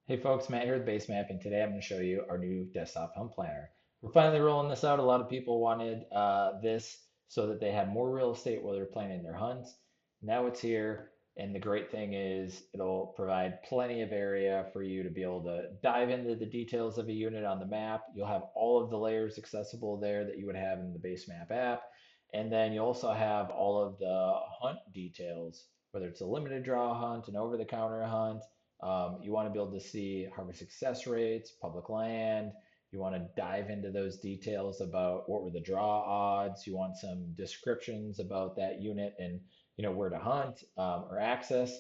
Hey folks, Matt here with BaseMap, and today I'm going to show you our new desktop hunt planner. We're finally rolling this out. A lot of people wanted this so that they have more real estate while they're planning their hunts. Now it's here, and the great thing is it'll provide plenty of area for you to be able to dive into the details of a unit on the map. You'll have all of the layers accessible there that you would have in the BaseMap app, and then you also have all of the hunt details, whether it's a limited draw hunt, an over-the-counter hunt. You want to be able to see harvest success rates, public land. You want to dive into those details about what were the draw odds. You want some descriptions about that unit and where to hunt or access.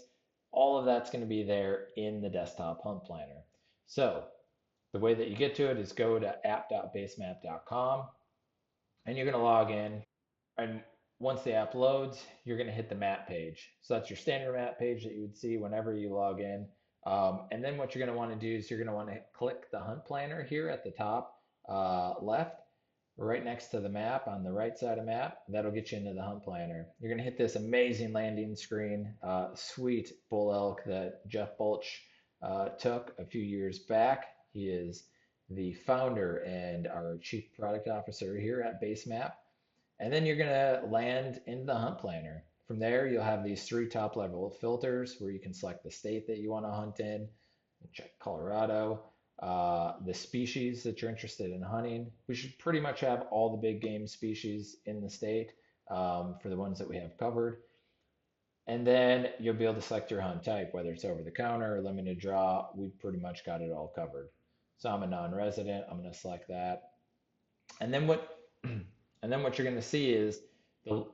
All of that's going to be there in the desktop hunt planner. So the way that you get to it is go to app.basemap.com and you're going to log in. And once the app loads, you're going to hit the map page. So that's your standard map page that you would see whenever you log in. And then what you're going to want to do is you're going to want to click the hunt planner here at the top left, right next to the map on the right side of map. That'll get you into the hunt planner. You're going to hit this amazing landing screen, sweet bull elk that Jeff Bulch took a few years back. He is the founder and our chief product officer here at BaseMap. And then you're going to land in the hunt planner. From there, you'll have these three top level filters where you can select the state that you want to hunt in, check Colorado, the species that you're interested in hunting. We should pretty much have all the big game species in the state for the ones that we have covered. And then you'll be able to select your hunt type, whether it's over the counter or limited draw. We've pretty much got it all covered. So I'm a non-resident. I'm going to select that. And then what and then what you're going to see is the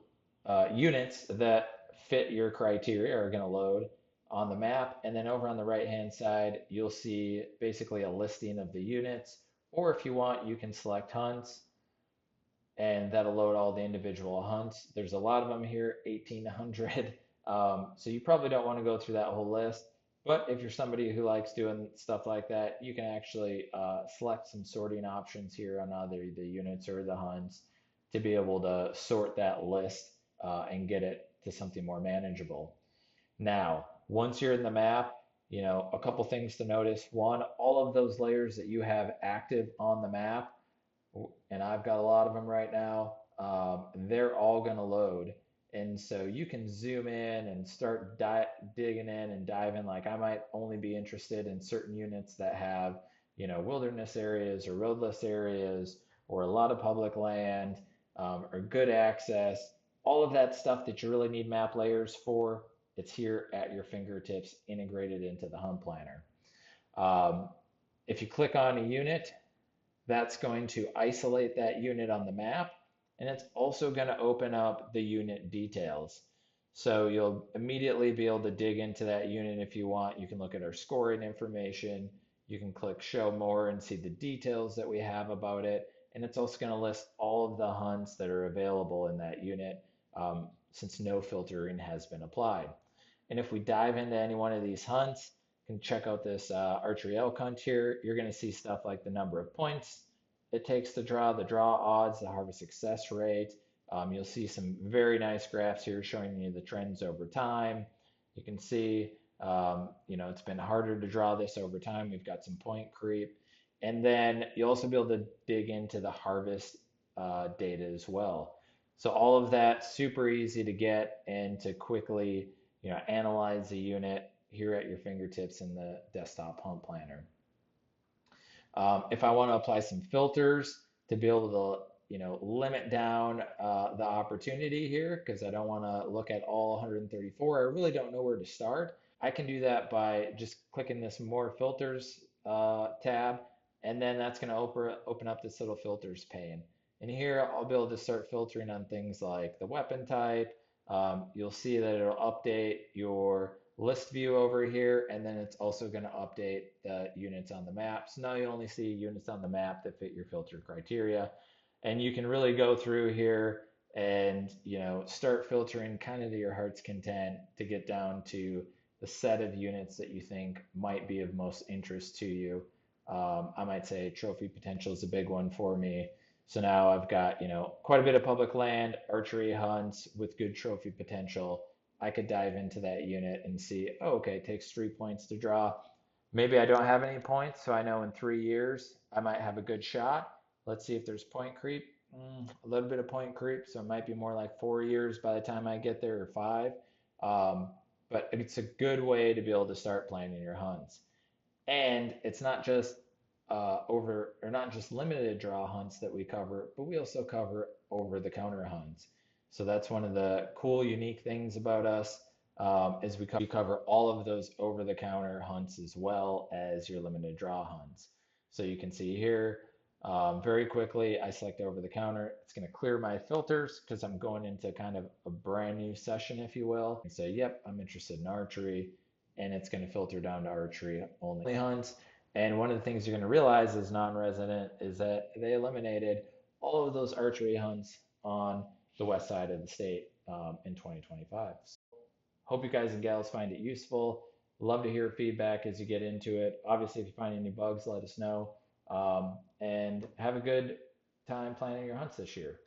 units that fit your criteria are going to load on the map. And then over on the right hand side, you'll see basically a listing of the units. Or if you want, you can select hunts and that'll load all the individual hunts. There's a lot of them here, 1,800. So you probably don't want to go through that whole list. But if you're somebody who likes doing stuff like that, you can actually select some sorting options here on either the units or the hunts to be able to sort that list and get it to something more manageable. Now, once you're in the map, a couple things to notice. One, all of those layers that you have active on the map, and I've got a lot of them right now, they're all going to load. And so you can zoom in and start digging in and diving. Like I might only be interested in certain units that have, wilderness areas or roadless areas or a lot of public land or good access. All of that stuff that you really need map layers for, it's here at your fingertips, integrated into the Hunt Planner. Um, if you click on a unit, that's going to isolate that unit on the map, and it's also going to open up the unit details. So you'll immediately be able to dig into that unit if you want. You can look at our scoring information. You can click show more and see the details that we have about it. And it's also going to list all of the hunts that are available in that unit since no filtering has been applied. And if we dive into any one of these hunts, you can check out this archery elk hunt here. You're going to see stuff like the number of points it takes to draw, the draw odds, the harvest success rate. You'll see some very nice graphs here showing you the trends over time. You can see, it's been harder to draw this over time. We've got some point creep. And then you'll also be able to dig into the harvest data as well. So all of that super easy to get and to quickly, analyze the unit here at your fingertips in the desktop hunt planner. If I want to apply some filters to be able to, limit down the opportunity here because I don't want to look at all 134. I really don't know where to start. I can do that by just clicking this More Filters tab, and then that's going to open up this little filters pane. And here I'll be able to start filtering on things like the weapon type. You'll see that it'll update your list view over here, and then it's also going to update the units on the map. So now you only see units on the map that fit your filter criteria. And you can really go through here and start filtering kind of to your heart's content to get down to the set of units that you think might be of most interest to you. I might say trophy potential is a big one for me. So now I've got, quite a bit of public land, archery hunts with good trophy potential. I could dive into that unit and see, oh, okay, it takes 3 points to draw. Maybe I don't have any points, so I know in 3 years I might have a good shot. Let's see if there's point creep. A little bit of point creep, so it might be more like 4 years by the time I get there, or five. Um, but it's a good way to be able to start planning your hunts. And it's not just not just limited draw hunts that we cover, but we also cover over the counter hunts. So that's one of the cool, unique things about us, is we cover all of those over the counter hunts as well as your limited draw hunts. So you can see here, very quickly, I select over the counter. It's going to clear my filters because I'm going into kind of a brand new session, if you will, and say, yep, I'm interested in archery, and it's going to filter down to archery only hunts. And one of the things you're going to realize as non-resident is that they eliminated all of those archery hunts on the west side of the state, in 2025. Hope you guys and gals find it useful. Love to hear feedback as you get into it. Obviously, if you find any bugs, let us know. And have a good time planning your hunts this year.